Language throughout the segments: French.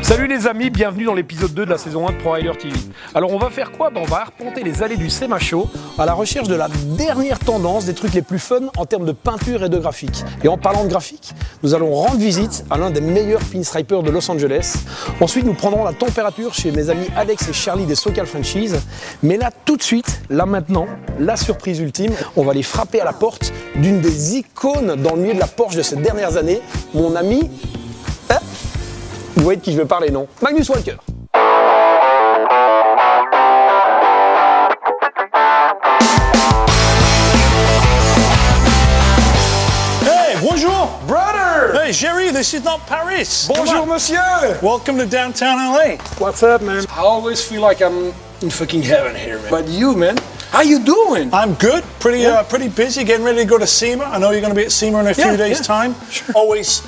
Salut les amis, bienvenue dans l'épisode 2 de la saison 1 de ProRider TV. Alors on va faire quoi? On va arpenter les allées du SEMA Show à la recherche de la dernière tendance, des trucs les plus fun en termes de peinture et de graphique. Et en parlant de graphique, nous allons rendre visite à l'un des meilleurs pinstripers de Los Angeles. Ensuite, nous prendrons la température chez mes amis Alex et Charlie des SoCal Franchise. Mais là, tout de suite, là maintenant, la surprise ultime, on va aller frapper à la porte d'une des icônes dans le milieu de la Porsche de ces dernières années, mon ami... Vous voyez de qui je veux parler, non? Magnus Walker. Hey, bonjour! Brother! Hey, Jerry, this is not Paris. Bonjour, monsieur! Welcome to downtown LA. What's up, man? I always feel like I'm in fucking heaven here, man. But you, man, how you doing? I'm good. Pretty busy, getting ready to go to SEMA. I know you're going to be at SEMA in a few days' time. Sure. Always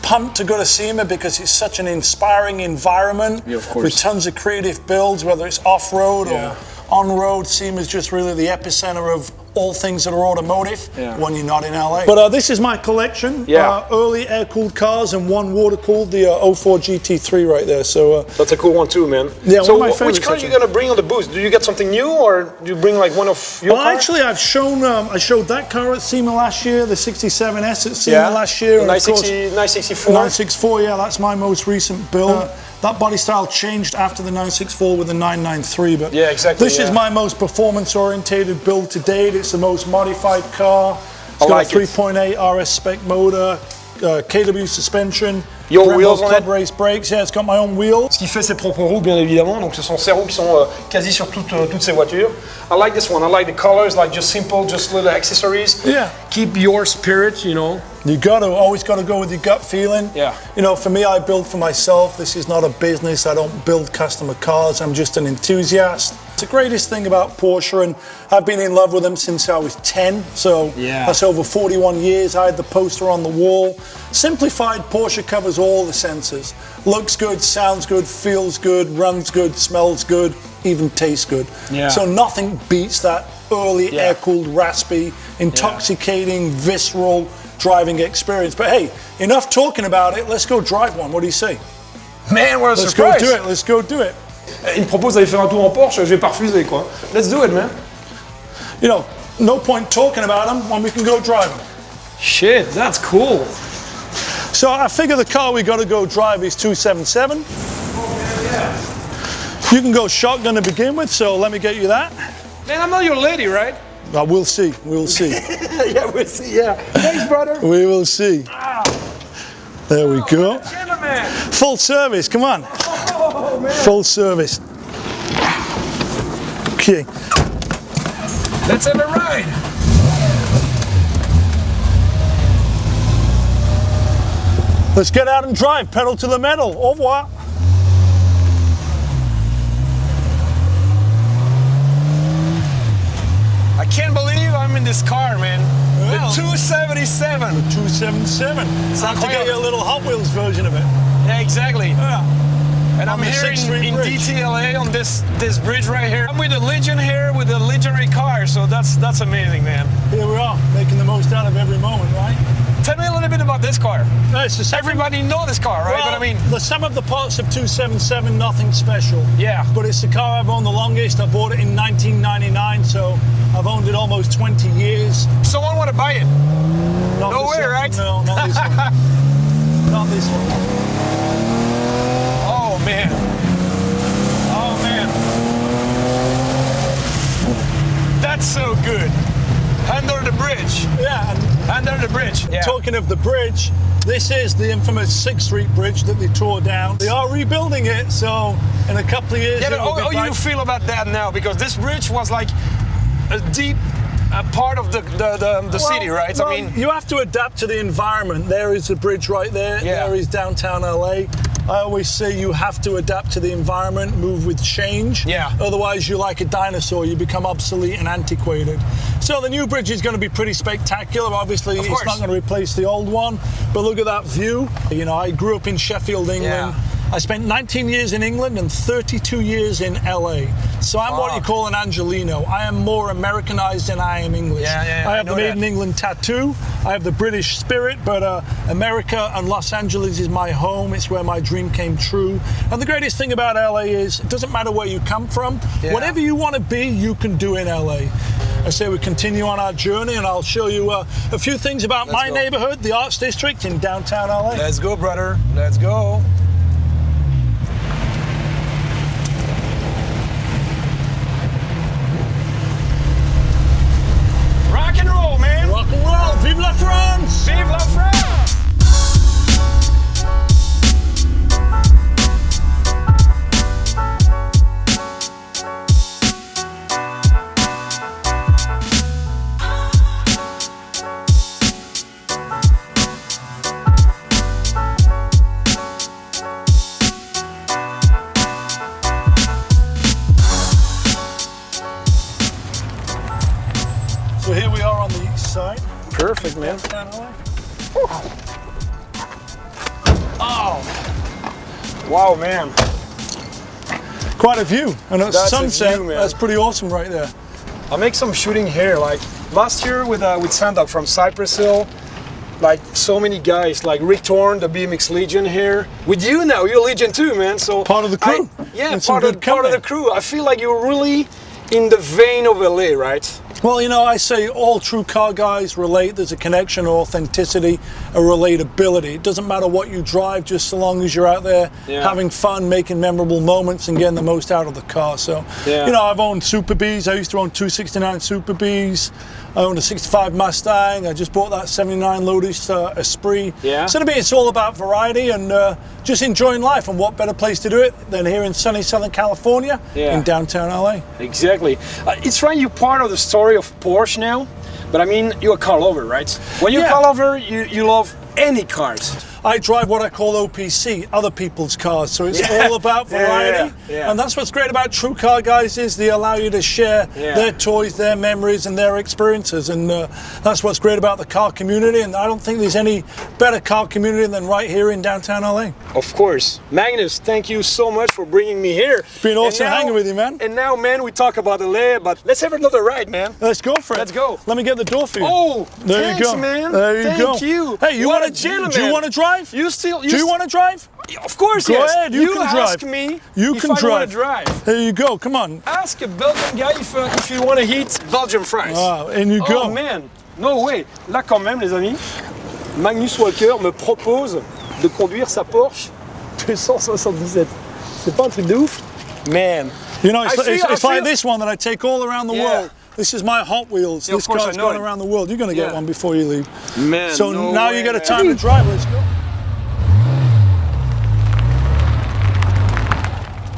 pumped to go to SEMA because it's such an inspiring environment with tons of creative builds, whether it's off-road or on-road. SEMA is just really the epicenter of all things that are automotive when you're not in LA. But this is my collection. Early air-cooled cars and one water-cooled, the 04 GT3 right there. So that's a cool one too, man. Yeah, so which car are you gonna bring on the booth? Do you get something new, or do you bring like one of your cars? Actually, I've shown. I showed that car at SEMA last year, the 67S at SEMA last year. The 964. 964, yeah, that's my most recent build. That body style changed after the 964 with the 993, but this is my most performance-orientated build to date. It's the most modified car. It's got a 3.8 RS spec motor, KW suspension, your wheels on club it? race brakes. Yeah, it's got my own wheels. Ce qui fait ses propres roues, bien évidemment. Donc ce sont ces roues qui sont quasi sur toutes ces voitures. I like this one. I like the colors, like just simple, just little accessories. Yeah. Keep your spirit, you know. You always got to go with your gut feeling. Yeah. You know, for me, I build for myself. This is not a business. I don't build customer cars. I'm just an enthusiast. It's the greatest thing about Porsche, and I've been in love with them since I was 10. So that's over 41 years. I had the poster on the wall. Simplified Porsche covers all the senses. Looks good, sounds good, feels good, runs good, smells good, even tastes good. Yeah. So nothing beats that early air-cooled, raspy, intoxicating, visceral driving experience. But hey, enough talking about it. Let's go drive one. What do you say? Man, what a Let's surprise! go do it. Let's go do it. Il me propose d'aller faire un tour en Porsche, je vais pas refuser, quoi. Let's do it, man. You know, no point talking about them when we can go drive them. Shit, that's cool. So I figure the car we got to go drive is 277. You can go shotgun to begin with, so let me get you that. Man, I'm not your lady, right? We'll see. We'll see. Yeah, we'll see. Yeah. Thanks, brother. We will see. There we go. Gentleman. Full service. Come on. Oh, man. Full service. Okay. Let's have a ride. Let's get out and drive. Pedal to the metal. Au revoir. I can't believe I'm in this car, man. Well, the 277. 277. Time to get you a little Hot Wheels version of it. Yeah, exactly. Yeah. And I'm here in DTLA on this bridge right here. I'm with a Legion here with a legendary car, so that's amazing, man. Here we are, making the most out of every moment, right? Tell me a little bit about this car. It's Everybody know this car, right? Well, but I mean, the sum of the parts of 277, nothing special. Yeah. But it's the car I've owned the longest. I bought it in 1999, so I've owned it almost 20 years. someone want to buy it. No way, right? No, not this one. Not this one. Oh, man. Oh, man. That's so good. Under the bridge. Yeah. Under the bridge. Yeah. Talking of the bridge, this is the infamous 6th Street Bridge that they tore down. They are rebuilding it, so in a couple of years... Yeah, but how you feel about that now? Because this bridge was like a deep a part of the city, right? Well, I mean, you have to adapt to the environment. There is the bridge right there. Yeah. There is downtown LA. I always say you have to adapt to the environment, move with change. Yeah. Otherwise, you're like a dinosaur. You become obsolete and antiquated. So the new bridge is going to be pretty spectacular. Obviously, Of it's course. not going to replace the old one. But look at that view. You know, I grew up in Sheffield, England. Yeah. I spent 19 years in England and 32 years in LA. So I'm what you call an Angelino. I am more Americanized than I am English. Yeah, I I have know the Made that. in England tattoo. I have the British spirit, but America and Los Angeles is my home. It's where my dream came true. And the greatest thing about LA is it doesn't matter where you come from. Yeah. Whatever you want to be, you can do in LA. I say we continue on our journey, and I'll show you a few things about my go. neighborhood, the Arts District in downtown LA. let's go, brother. Let's go. Rock and roll, man. Rock and roll! Vive la France! Vive la France! So here we are on the east side. Perfect, man. Down LA. Wow, man. Quite a view, and at That's a sunset, view, man. that's pretty awesome right there. I'll make some shooting here. Like last year with Sandok from Cypress Hill, like so many guys, like Rick Torn, the BMX Legion here. With you now, you're Legion too, man. So Part of the crew. Yeah, And some part of good company. the crew. I feel like you're really in the vein of LA, right? Well, you know, I say all true car guys relate. There's a connection, authenticity, a relatability. It doesn't matter what you drive, just so long as you're out there Yeah. having fun, making memorable moments, and getting the most out of the car. So, Yeah. you know, I've owned Super Bs. I used to own 269 Super Bs. I owned a 65 Mustang. I just bought that 79 Lotus Esprit. Yeah. So to me, it's all about variety and just enjoying life. And what better place to do it than here in sunny Southern California, Yeah. in downtown LA. Exactly. It's right, you're part of the story of Porsche now, but I mean, you're a car lover, right? When you're a Yeah. car lover, you love any cars. I drive what I call OPC, other people's cars. So it's all about variety. Yeah. And that's what's great about true car guys is they allow you to share Yeah. their toys, their memories, and their experiences. And that's what's great about the car community. And I don't think there's any better car community than right here in downtown LA. Of course. Magnus, thank you so much for bringing me here. Been awesome And now- hanging with you, man. And now, man, we talk about LA, but let's have another ride, man. Let's go for it. Let's go. Let me get the door for you. Oh, there thanks, you go, man. There you go. Thank you. Hey, you What want a to? gentleman. Do you want to drive? Do Do you want to drive? Of course, Go yes. ahead. You can ask drive. me You if can I want drive. to drive. There you go. Come on. Ask a Belgian guy if you want to eat Belgian fries. Ah, and you Oh go. man, no way. Là quand même les amis, Magnus Walker me propose de conduire sa Porsche 277. C'est pas un truc de ouf? Man. You know, it's, I feel- it's I like feel- this one that I take all around the Yeah. world. This is my Hot Wheels. Yeah, of This course, car's I know going it. around the world. You're going to get Yeah. one before you leave. Man, So no now way, you get a man. time to drive. Let's go.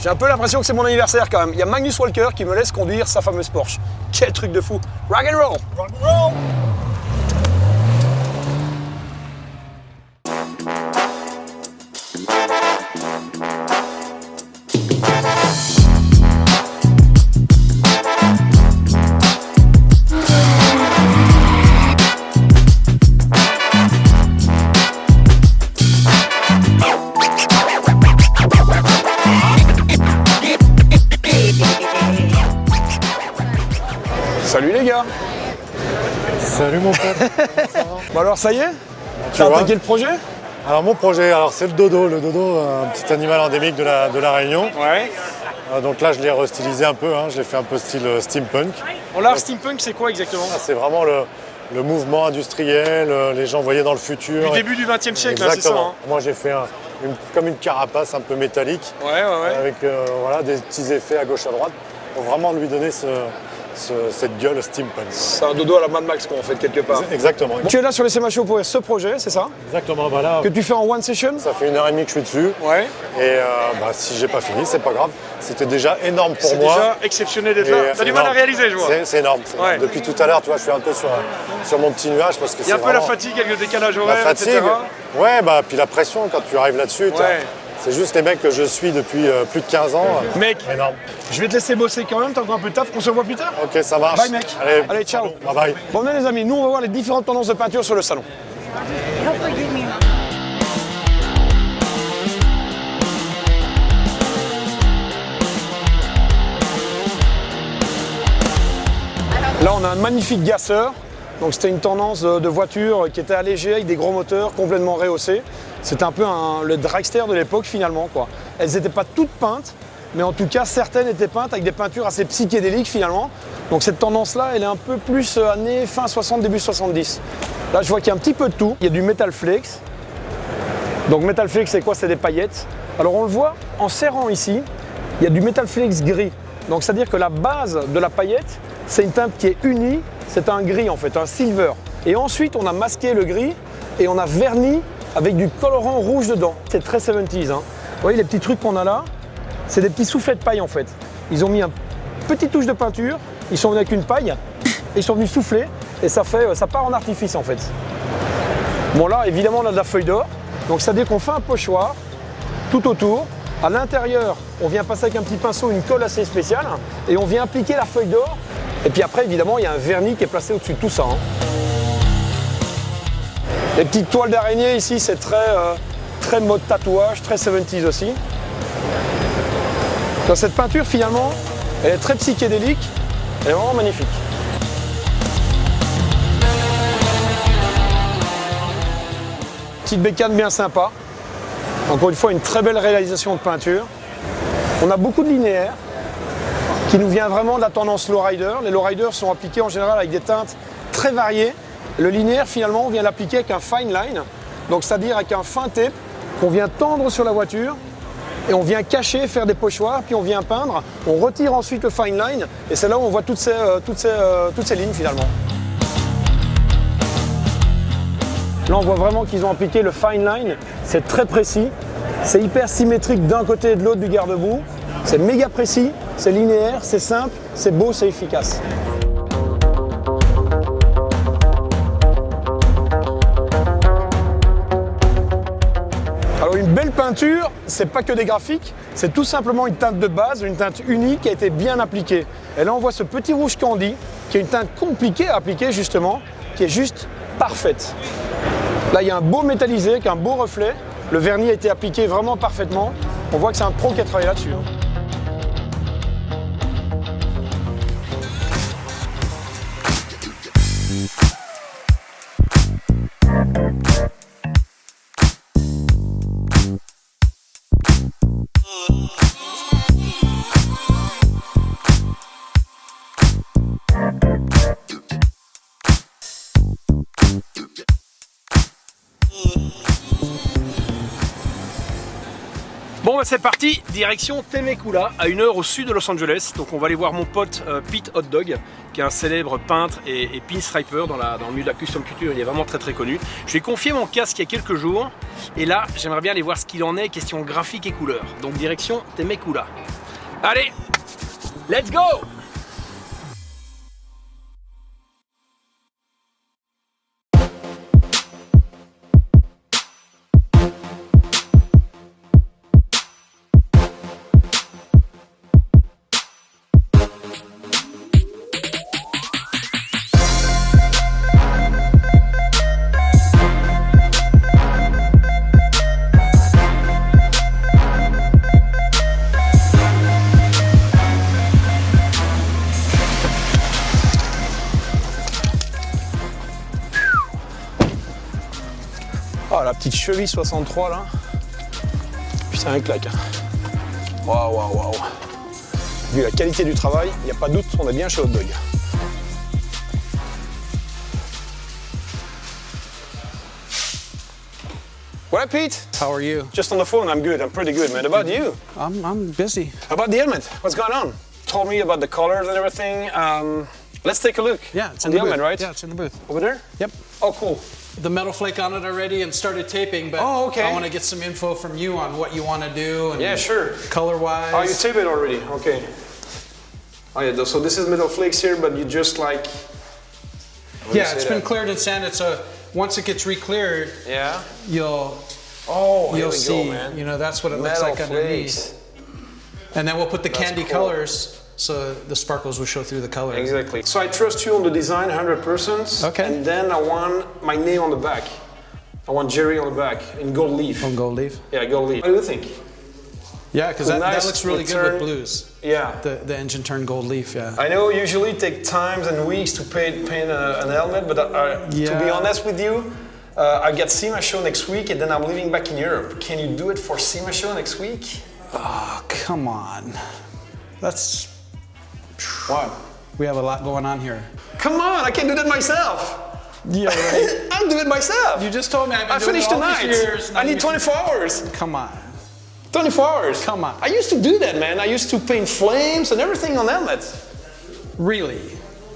J'ai un peu l'impression que c'est mon anniversaire quand même. Il y a Magnus Walker qui me laisse conduire sa fameuse Porsche. Quel truc de fou. Rock and roll. Rock and roll. Salut les gars. Salut mon pote. Bon alors ça y est? Tu T'as vois attaqué le projet? Alors mon projet, c'est le dodo. Le dodo, un petit animal endémique de la Réunion. Ouais. Donc là, je l'ai restylisé un peu. Je l'ai fait un peu style steampunk. Bon l'art steampunk c'est quoi exactement? C'est vraiment le mouvement industriel. Les gens voyaient dans le futur. Du début du XXe siècle, là, c'est ça. Exactement. Hein. Moi, j'ai fait comme une carapace un peu métallique, Ouais. avec voilà, des petits effets à gauche à droite, pour vraiment lui donner cette gueule steampunk. C'est un dodo à la Mad Max quoi en fait quelque part. Exactement. Tu es là sur les CMHO pour ce projet, c'est ça? Exactement, voilà. Que tu fais en one session? Ça fait 1h30 que je suis dessus. Ouais. Et si j'ai pas fini, c'est pas grave. C'était déjà énorme pour moi. C'est déjà exceptionnel d'être là. T'as du mal à réaliser, je vois. C'est énorme. Ouais. Depuis tout à l'heure, tu vois, je suis un peu sur mon petit nuage parce que c'est. Il y a un peu la fatigue avec le décalage horaire, la fatigue. etc. Ouais, puis la pression quand tu arrives là-dessus. Ouais. C'est juste les mecs que je suis depuis plus de 15 ans. Mec, énorme. Je vais te laisser bosser quand même, t'as encore un peu de taf, on se voit plus tard. Ok, ça marche. Bye mec. Allez ciao. Bye bye. Bon venez les amis, nous on va voir les différentes tendances de peinture sur le salon. Là on a un magnifique gasseur. Donc c'était une tendance de voiture qui était allégée avec des gros moteurs complètement rehaussés. C'était un peu le dragster de l'époque finalement quoi. Elles n'étaient pas toutes peintes, mais en tout cas certaines étaient peintes avec des peintures assez psychédéliques finalement. Donc cette tendance-là, elle est un peu plus année fin 60, début 70. Là je vois qu'il y a un petit peu de tout. Il y a du Metal Flakes. Donc Metal Flakes c'est quoi? C'est des paillettes. Alors on le voit en serrant ici, il y a du Metal Flakes gris. Donc c'est-à-dire que la base de la paillette, c'est une teinte qui est unie, c'est un gris en fait, un silver. Et ensuite on a masqué le gris et on a verni avec du colorant rouge dedans. C'est très 70s. Hein. Vous voyez les petits trucs qu'on a là, c'est des petits soufflets de paille en fait. Ils ont mis une petite touche de peinture, ils sont venus avec une paille, et ils sont venus souffler et ça part en artifice en fait. Bon là évidemment on a de la feuille d'or, donc c'est-à-dire qu'on fait un pochoir tout autour. À l'intérieur, on vient passer avec un petit pinceau une colle assez spéciale et on vient appliquer la feuille d'or. Et puis après, évidemment, il y a un vernis qui est placé au-dessus de tout ça. Hein. Les petites toiles d'araignée ici, c'est très mode tatouage, très 70s aussi. Dans cette peinture, finalement, elle est très psychédélique, elle est vraiment magnifique. Petite bécane bien sympa. Encore une fois, une très belle réalisation de peinture. On a beaucoup de linéaires qui nous vient vraiment de la tendance lowrider. Les lowriders sont appliqués en général avec des teintes très variées. Le linéaire, finalement, on vient l'appliquer avec un fine line, donc c'est-à-dire avec un fin tape qu'on vient tendre sur la voiture et on vient cacher, faire des pochoirs, puis on vient peindre. On retire ensuite le fine line et c'est là où on voit toutes ces lignes finalement. Là, on voit vraiment qu'ils ont appliqué le fine line. C'est très précis. C'est hyper symétrique d'un côté et de l'autre du garde-boue. C'est méga précis, c'est linéaire, c'est simple, c'est beau, c'est efficace. Alors une belle peinture, c'est pas que des graphiques, c'est tout simplement une teinte de base, une teinte unique qui a été bien appliquée. Et là, on voit ce petit rouge candy, qui est une teinte compliquée à appliquer justement, qui est juste parfaite. Là, il y a un beau métallisé avec un beau reflet. Le vernis a été appliqué vraiment parfaitement. On voit que c'est un pro qui a travaillé là-dessus. Bon bah c'est parti, direction Temecula, à 1 heure au sud de Los Angeles. Donc on va aller voir mon pote Pete Hot Dog, qui est un célèbre peintre et pinstriper dans le milieu de la custom culture, il est vraiment très connu. Je lui ai confié mon casque il y a quelques jours, et là j'aimerais bien aller voir ce qu'il en est, question graphique et couleur. Donc direction Temecula. Allez, let's go! Oh, la petite cheville 63 là. Putain, un claque. Waouh, waouh, waouh. Vu la qualité du travail, il n'y a pas de doute, on est bien chez Hot Dog. What up, Pete? How are you? Just on the phone, I'm good. I'm pretty good, man. About you? I'm busy. About the helmet? What's going on? told me about the colors and everything. Let's take a look. Yeah, it's on in the the helmet, booth. right? Yeah, it's in the booth. Over there? Yep. Oh, cool. The metal flake on it already and started taping, but Oh, okay. I want to get some info from you on what you want to do and Yeah, sure. color-wise. Oh, you tape it already? Okay. Oh yeah, so this is metal flakes here, but you just like... Yeah, it's been cleared and sanded, so once it gets re-cleared, Yeah? you'll Here we see, go, man. you know, that's what it looks Metal like underneath. flakes. And then we'll put the candy cool. colors so the sparkles will show through the color. Exactly. So I trust you on the design 100%. Okay. And then I want my name on the back. I want Jerry on the back in gold leaf. On gold leaf? Yeah, gold leaf. What do you think? Yeah, because Cool, that nice looks really good return. with blues. Yeah. The engine turned gold leaf, yeah. I know usually it takes times and weeks to paint an helmet, but to be Yeah. honest with you, I get SEMA show next week and then I'm leaving back in Europe. Can you do it for SEMA show next week? Oh, come on. That's... What? We have a lot going on here. Come on, I can do that myself. Yeah, right. I'll do it myself. You just told me I've been I doing finished it all tonight. these years. I need 24 hours. Come on. 24 hours. Come on. I used to do that, man. I used to paint flames and everything on helmets. Really?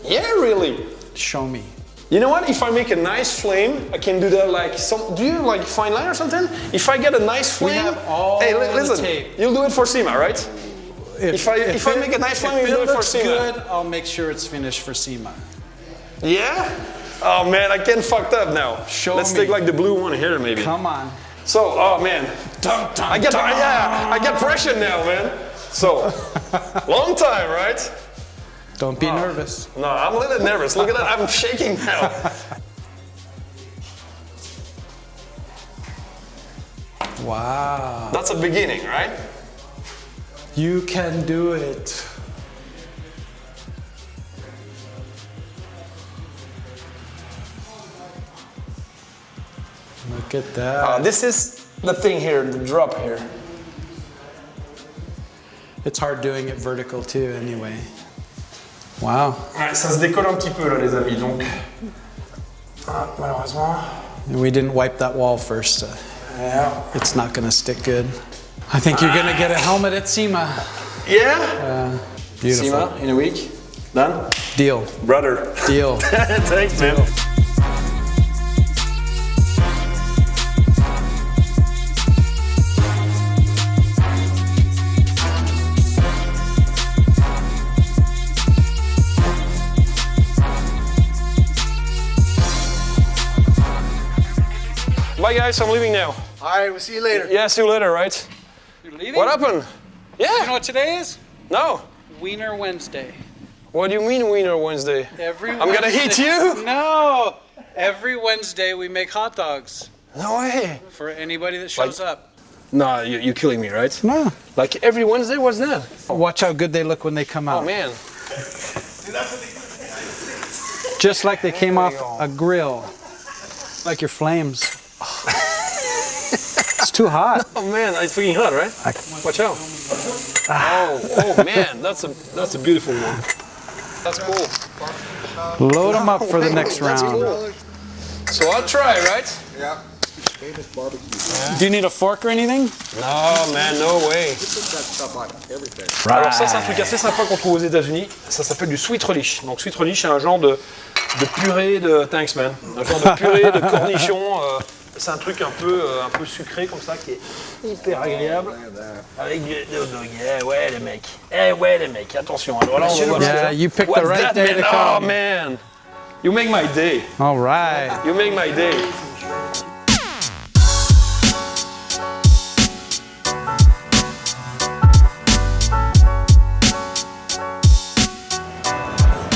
Yeah, really. Show me. You know what? If I make a nice flame, I can do that like some. Do you like fine line or something? If I get a nice We flame, have all hey, the listen. tape. You'll do it for SEMA, right? If I make a nice flame, you do it for looks SEMA. good, I'll make sure it's finished for SEMA. Yeah. Oh man, I can't fucked up now. Show Let's me. take like the blue one here, maybe. Come on. So, oh man, I get pressure now, man. So, long time, right? Don't be nervous. No, I'm a little nervous. Look at that, I'm shaking now. Wow. That's a beginning, right? You can do it. Look at that. This is the thing here, the drop here. It's hard doing it vertical too, anyway. Wow. Ouais, ça se décolle un petit peu là, les amis. Donc, malheureusement. And we didn't wipe that wall first. Yeah. It's not gonna stick good. I think you're gonna get a helmet at SEMA. Yeah. Beautiful. SEMA in a week. Done. Deal. Brother. Deal. Thanks, man. Bye guys, I'm leaving now. All right, we'll see you later. Yeah, see you later, right? You're leaving? What happened? Yeah. You know what today is? No. Wiener Wednesday. What do you mean Wiener Wednesday? Every I'm gonna hit you? No! Every Wednesday we make hot dogs No way. for anybody that shows up. No, you're killing me, right? No. Like every Wednesday, what's that? Watch how good they look when they come out. Oh man. Just like they came off a grill. Like your flames. It's too hot. Oh man, it's freaking hot, right? Watch out. Oh man, that's a beautiful one. That's cool. Load them up for the next That's round. cool. So I'll try, right? Yeah. Do you need a fork or anything? No man, no way. Alors ça, c'est un truc assez sympa qu'on trouve aux États-Unis. Ça s'appelle du sweet relish. Donc sweet relish, c'est un genre de purée de thanks man. Un genre de purée de cornichons. C'est un truc un peu sucré comme ça qui est hyper agréable. Avec du ouais les mecs. Ouais les mecs, attention. Alors là, on va voir Yeah, ça. you picked the What's right that, day man? to Oh come. man. You make my day. All right. You make my day.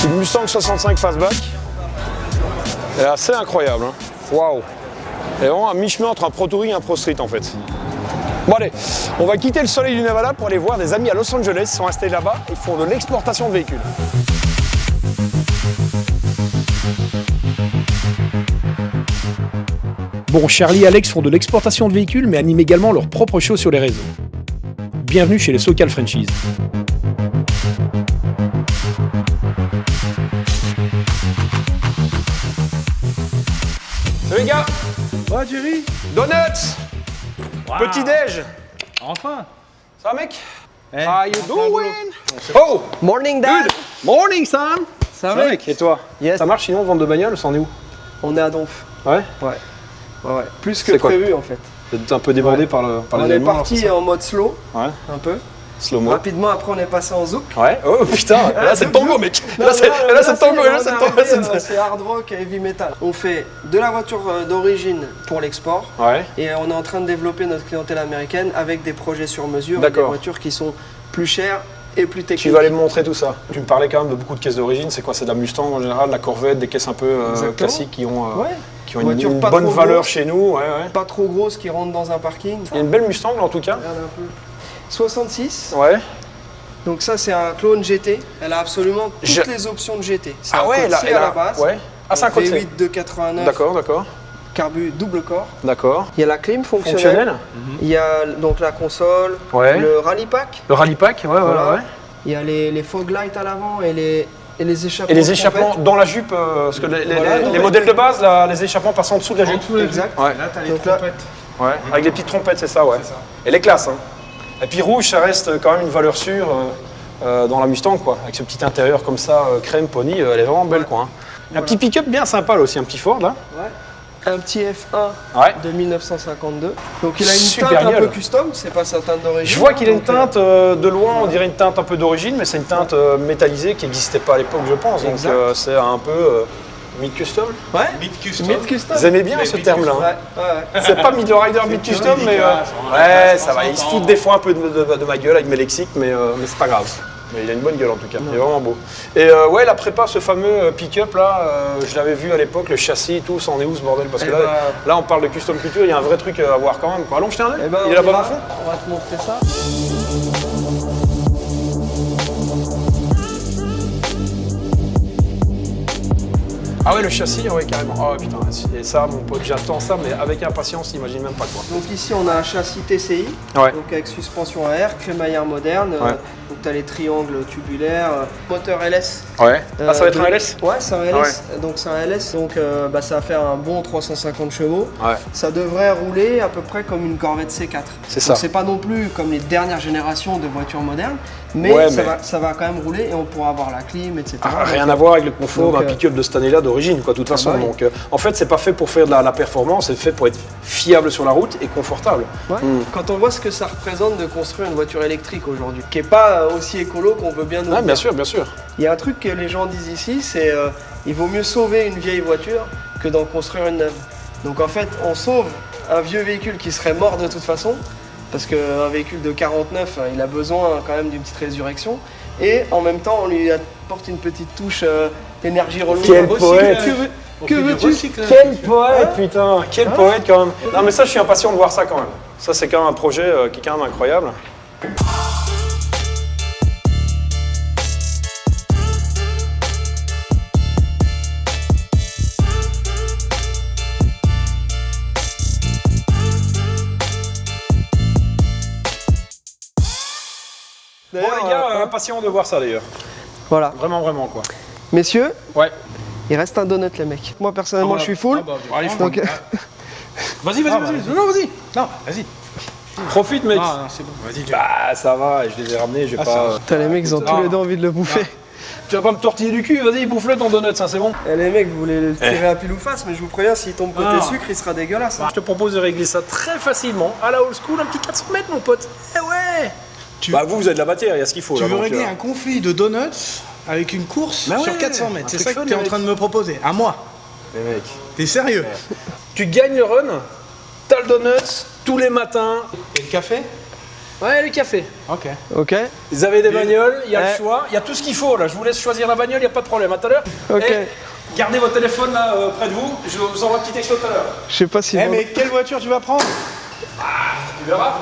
Une Mustang 65 fastback. Elle est assez incroyable. Hein. Waouh. Elle est vraiment à mi-chemin entre un Pro Touring et un Pro Street en fait. Bon allez, on va quitter le soleil du Nevada pour aller voir des amis à Los Angeles. Ils sont installés là-bas et font de l'exportation de véhicules. Bon, Charlie et Alex font de l'exportation de véhicules mais animent également leur propre show sur les réseaux. Bienvenue chez les SoCal Franchise. Salut les gars. Ouais, Jerry. Donuts. Petit déj. Enfin. Ça va mec? How you doing? Oh! Morning, Dad. Good! Morning, Sam! Ça va, mec? Et toi? Yes. Ça marche sinon, vente de bagnole, c'en est où? On est à Donf. Ouais? Ouais. Plus que C'est quoi? prévu, en fait. T'es un peu débordé par les On est événements, parti en mode slow, Ouais. un peu. Slow-mo. Rapidement, après, on est passé en zouk. Ouais. Oh putain! Là, c'est le tango, mec! Là, c'est le tango, là, c'est le tango! C'est hard rock et heavy metal. On fait de la voiture d'origine pour l'export. Ouais. Et on est en train de développer notre clientèle américaine avec des projets sur mesure, avec des D'accord. voitures qui sont plus chères et plus techniques. Tu vas aller me montrer tout ça. Tu me parlais quand même de beaucoup de caisses d'origine. C'est quoi? C'est de la Mustang en général, de la Corvette, des caisses un peu Exactement. classiques qui ont une Voiture pas bonne trop valeur grosse. chez nous. Ouais, ouais. Pas trop grosses qui rentrent dans un parking. Il y a une belle Mustang là en tout cas. Regarde un peu. 66. Ouais. Donc ça c'est un clone GT. Elle a absolument toutes les options de GT. C'est un code C à la base. Ouais. Ah, c'est un code C. V8 de 89. D'accord, d'accord. Carbu double corps. D'accord. Il y a la clim fonctionnelle. Fonctionnel. Il y a donc la console. Ouais. Le rally pack. Le rally pack, ouais, Voilà. ouais. Il y a les fog lights à l'avant et les échappements. Et les échappements trompettes. dans la jupe, parce que Voilà. les modèles de base, les échappements passent en dessous de la jupe. Exact. Ouais. Là, t'as les Donc là- trompettes. Ouais. Avec les petites trompettes, c'est ça, ouais. Et les classes, hein. Et puis rouge, ça reste quand même une valeur sûre dans la Mustang, quoi. Avec ce petit intérieur comme ça, crème, pony, elle est vraiment belle, quoi. Hein. Un petit pick-up bien sympa là aussi, un petit Ford là. Ouais. Un petit F1 Ouais. de 1952. Donc il a une Super teinte un gueule. peu custom, c'est pas sa teinte d'origine. Je vois qu'il a une Donc, teinte de loin, on dirait une teinte un peu d'origine, mais c'est une teinte métallisée qui n'existait pas à l'époque, je pense. Donc Exact. c'est un peu mid-custom. Ouais. Mid custom. Mid custom. Vous aimez bien ce terme-là, hein. Ouais. C'est pas mid-rider mid-custom, mais ouais, ça va. Il se fout des fois un peu de ma gueule avec mes lexiques, mais c'est pas grave. Mais il a une bonne gueule en tout cas, il est vraiment beau. Et ouais, la prépa, ce fameux pick-up là, je l'avais vu à l'époque, le châssis et tout, ça en est où ce bordel? Parce que Eh là, ben- là, on parle de custom culture, il y a un vrai truc à voir quand même, quoi. Allons jeter un œil. Eh ben, Il est on là-bas y dans va. le fond. On va te montrer ça. Ah ouais, le châssis, ouais, carrément. Oh putain, et ça, mon pote, j'attends ça, mais avec impatience, t'imagines même pas quoi. Donc ici on a un châssis TCI, Ouais. donc avec suspension à air, crémaillère moderne. Ouais. Donc tu as les triangles tubulaires, moteur LS. Ouais. Ah, ça va être un de- LS? Ouais, c'est un LS. Donc c'est un LS, donc ça va faire un bon 350 chevaux. Ouais. Ça devrait rouler à peu près comme une Corvette C4. C'est Donc, ça. c'est pas non plus comme les dernières générations de voitures modernes, mais, Ouais, ça, mais- ça va quand même rouler et on pourra avoir la clim, etc. Ah, rien Donc, à voir avec le confort donc, d'un pick-up de cette année-là d'origine, quoi, de toute façon. bah oui. Donc, en fait, c'est pas fait pour faire de la performance, c'est fait pour être fiable sur la route et confortable. ouais. Quand on voit ce que ça représente de construire une voiture électrique aujourd'hui, qui est pas aussi écolo qu'on veut bien nous Ah, dire. bien sûr, bien sûr. Il y a un truc que les gens disent ici, c'est il vaut mieux sauver une vieille voiture que d'en construire une neuve. Donc en fait, on sauve un vieux véhicule qui serait mort de toute façon, parce qu'un véhicule de 49, il a besoin quand même d'une petite résurrection. Et en même temps, on lui apporte une petite touche d'énergie renouvelable. Quel poète. Que veux-tu? Quel poète, putain, quel poète quand même. Non, mais ça, je suis impatient de voir ça quand même. Ça, c'est quand même un projet qui est quand même incroyable. Bon, D'ailleurs, les gars, impatient de voir ça d'ailleurs. Voilà. Vraiment, vraiment, quoi. Messieurs, Ouais. il reste un donut, les mecs. Moi, personnellement, je suis full. Allez, je Donc, Vas-y, vas-y, vas-y. Non, vas-y. Non, vas-y. Profite, mec. Ah, non, c'est bon. Vas-y, tu Bah, ça va, je les ai ramenés, je vais pas. putain, les mecs, ils ont tous les deux envie de le bouffer. Tu vas pas me tortiller du cul, vas-y, bouffe-le ton donut, ça, c'est bon. Eh, les mecs, vous voulez le tirer à pile ou face, mais je vous préviens, s'il tombe côté Ah. sucre, il sera dégueulasse. hein. Je te propose de régler ça très facilement, à la old school, un petit 400 mètres, mon pote. Eh ouais. Bah, vous avez de la matière, il y a ce qu'il faut. Tu là, veux donc, régler un conflit de donuts avec une course Bah sur ouais, 400 un mètres. C'est truc ça fun, que tu es en mec. train de me proposer. À moi. Les mecs. T'es sérieux? Tu gagnes le run, t'as le donuts tous les matins. Et le café? Ouais, le café. Ok. Ok. Vous avez des bagnoles, il y a Ouais. le choix, il y a tout ce qu'il faut là. Je vous laisse choisir la bagnole, il n'y a pas de problème. À tout à l'heure. Ok. Et gardez votre téléphone là près de vous, je vous envoie un petit texto tout à l'heure. Je sais pas si. Eh, mais quelle voiture tu vas prendre? Tu verras.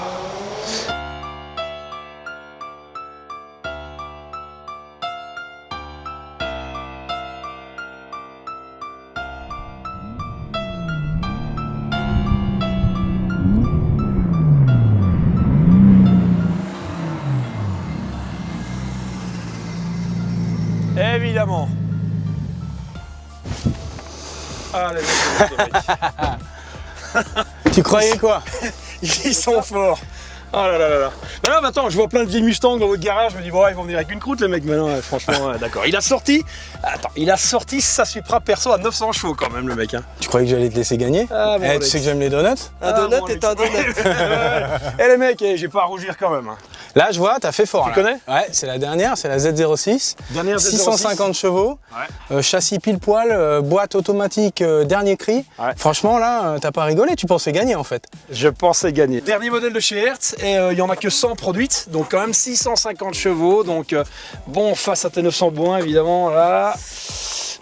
Évidemment. Ah, les mecs. Tu croyais quoi? Ils sont forts. Oh là là là là. Mais là, attends, je vois plein de vieilles Mustang dans votre garage, je me dis, bon, ils vont venir avec une croûte, les mecs, mais non, franchement, d'accord. Il a sorti sa Supra perso à 900 chevaux quand même, le mec. Hein. Tu croyais que j'allais te laisser gagner? Ah, bon, tu Alex. sais que j'aime les donuts? Un donut est un donut. Eh les mecs, j'ai pas à rougir quand même. Hein. Là, je vois, t'as fait fort. Tu là. connais? Ouais, c'est la dernière, c'est la Z06. Dernière Z06. 650 chevaux, châssis pile poil, boîte automatique, dernier cri. Ouais. Franchement, là, t'as pas rigolé, tu pensais gagner en fait. Je pensais gagner. Dernier modèle de chez Hertz, et il y en a que 100 produites, donc quand même 650 chevaux. Donc bon, face à tes 900 bourrins, évidemment, là.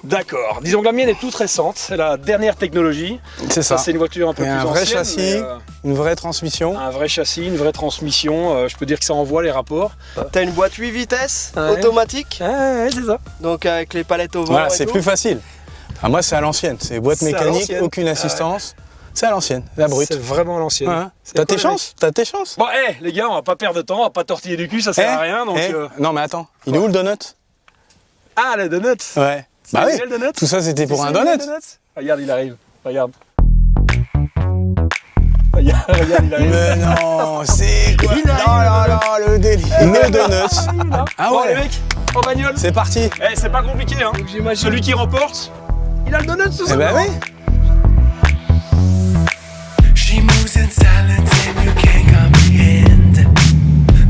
D'accord. Disons que la mienne est toute récente, c'est la dernière technologie. C'est ça. C'est une voiture un peu Et plus un vrai ancienne, châssis, mais, une vraie transmission. un vrai châssis, une vraie transmission. Je peux dire que ça envoie les rapports. T'as une boîte 8 vitesses Ouais. automatique, Ouais, c'est ça. donc avec les palettes au vent. Voilà, et c'est tout. plus facile. Ah, moi, c'est à l'ancienne. C'est boîte C'est à mécanique, l'ancienne. aucune assistance. C'est à l'ancienne, la brute. C'est vraiment l'ancienne. Ouais. C'est T'as pas tes le chances? T'as tes chances? Bon, les gars, on va pas perdre de temps, on va pas tortiller du cul, ça sert à rien. Donc, Non, mais attends, il est où le donut? Ah, le donut. Ouais. C'est Bah oui, le donut. tout ça c'était pour C'est un le donut. Regarde, il arrive. Regarde. Regarde, il arrive. Mais non, c'est quoi? Il arrive, Non, non, non, le délire. No donuts. Ah Bon, les ouais, mecs, en bagnole. c'est parti. C'est pas compliqué, hein. Celui qui remporte, il a le donut tout Eh ça. ben oui. She moves in silence and you can't comprehend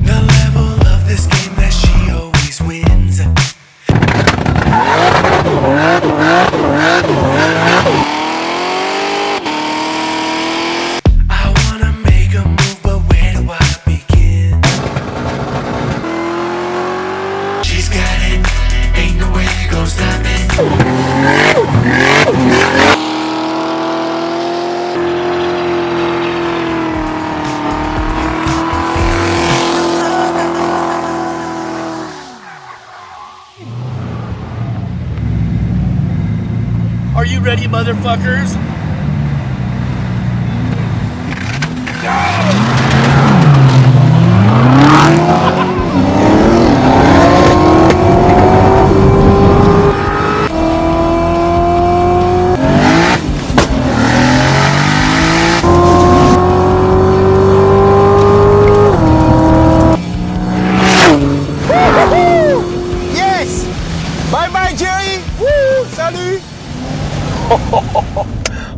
the level of this game that she always wins. I wanna make a move, but where do I begin? She's got it, ain't no way to go stopping. Are you ready, motherfuckers? Yes. Bye bye Jerry. Wouh, salut.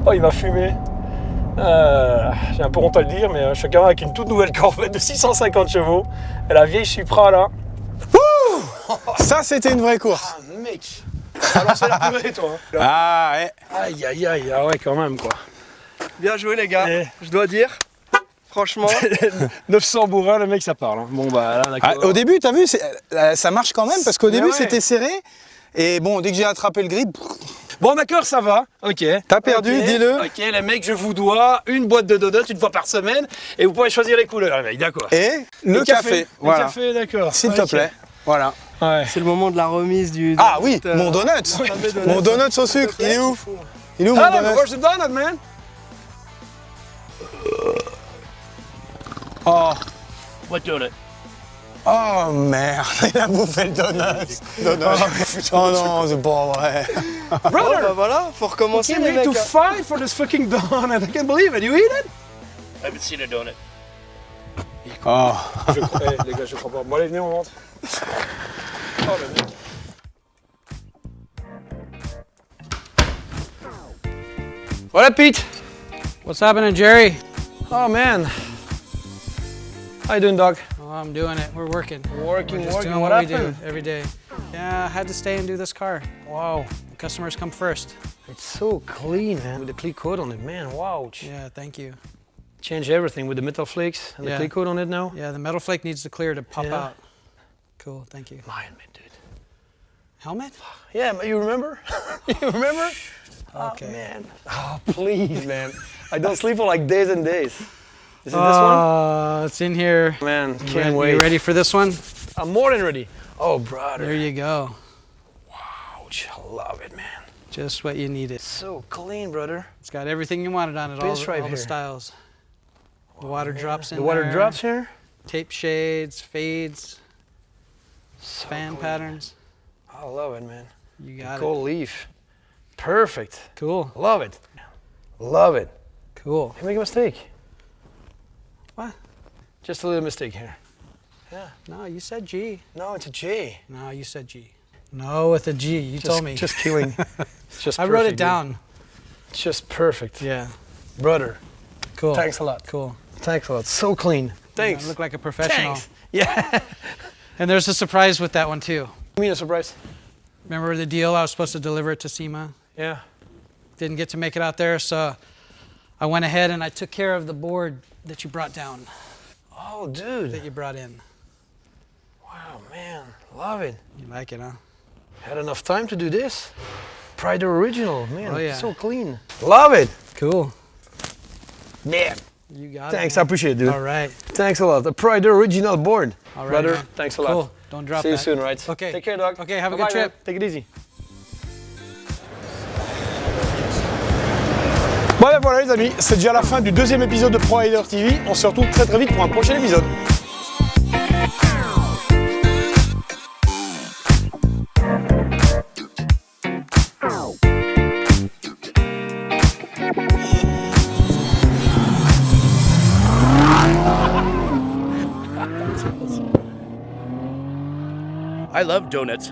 Oh, il m'a fumé. J'ai un peu honte à le dire, mais je suis quand même avec une toute nouvelle Corvette de 650 chevaux. Et la vieille Supra, là. Ça c'était une vraie course. Ah, mec. Alors, c'est la purée, toi. Hein. Ah ouais. Aïe, aïe, aïe. Ah ouais, quand même, quoi. Bien joué les gars, Eh. je dois dire. Franchement, 900 bourrins, le mec, ça parle. Hein. Bon, bah là, Ah, d'accord. au début, t'as vu, ça marche quand même parce qu'au Mais début ouais. c'était serré. Et bon, dès que j'ai attrapé le grip, Bon, d'accord, ça va. Ok. T'as perdu, Ok. dis-le. Ok, les mecs, je vous dois une boîte de donuts une fois par semaine. Et vous pourrez choisir les couleurs, les mecs, d'accord. et le café. Le Voilà. café, d'accord. S'il te Ok. plaît. Voilà. Ouais. c'est le moment de la remise du. Ah oui, donut, mon donut. fameux donut. Mon donut au sucre, il est où? Il est où mon Ah, donut? where's the donut, man? Oh. What donut? Oh merde, il a bouffé le donut. Oh non, c'est pas vrai. Oh, bah voilà, faut recommencer Can't les wait mecs. to hein. fight for this fucking donut. I can't believe it. You eat it? I haven't seen a donut. Oh. Les gars, je crois pas. Bon, allez, venez, on rentre. Oh, le mec. What up, Pete? What's happening, Jerry? Oh, man. How you doing, dog? Oh, I'm doing it. We're working. Working, Just doing What what we happened? do every day. Yeah, I had to stay and do this car. Wow. The customers come first. It's so clean, man. With the clear coat on it, man. Wow. Yeah, thank you. Change everything with the metal flakes and the Yeah. clear coat on it now. Yeah, the metal flake needs to clear to pop Yeah. out. Cool, thank you. Lion, man, dude. Helmet? Yeah, but you remember? You remember? Okay. Oh, man. Oh, please, man. I don't sleep for like days and days. Is it this one? It's in here. Man, You can't re- wait. You ready for this one? I'm more than ready. Oh, brother. There you go. Ouch, I love it, man. Just what you needed. So clean, brother. It's got everything you wanted on it, all, Pinstripe all the here. styles. The water drops in The water there. drops here. Tape shades, fades, So fan clean. patterns. I love it, man. You got it. Gold leaf. Perfect. Cool. Love it. Love it. Cool. You make a mistake. What? Just a little mistake here. No, you said G. No, it's a J. No, you said G. No, with a G. You told me. Just killing. It's just I wrote it perfect, dude. down. It's just perfect. Yeah. Brother, Cool. thanks a lot. Cool. Thanks a lot. So clean. Thanks. You look like a professional. Thanks. Yeah. And there's a surprise with that one too. Give me a surprise. Remember the deal? I was supposed to deliver it to SEMA. Yeah. Didn't get to make it out there, so I went ahead and I took care of the board that you brought down, Oh, dude. that you brought in. Wow, man. Love it. You like it, huh? Had enough time to do this. Pride Original, man. Oh, yeah. So clean. Love it. Cool. Man. You got Thanks. it. I appreciate it, dude. All right. Thanks a lot. The Pride Original board. All right, Brother, man. thanks a lot. Cool. Don't drop See you that. soon, right? Okay. Take care, dog. Okay, have a Bye-bye, good trip. man. Take it easy. Bon ben voilà les amis, c'est déjà la fin du deuxième épisode de Pro Rider TV. On se retrouve très vite pour un prochain épisode. I love donuts.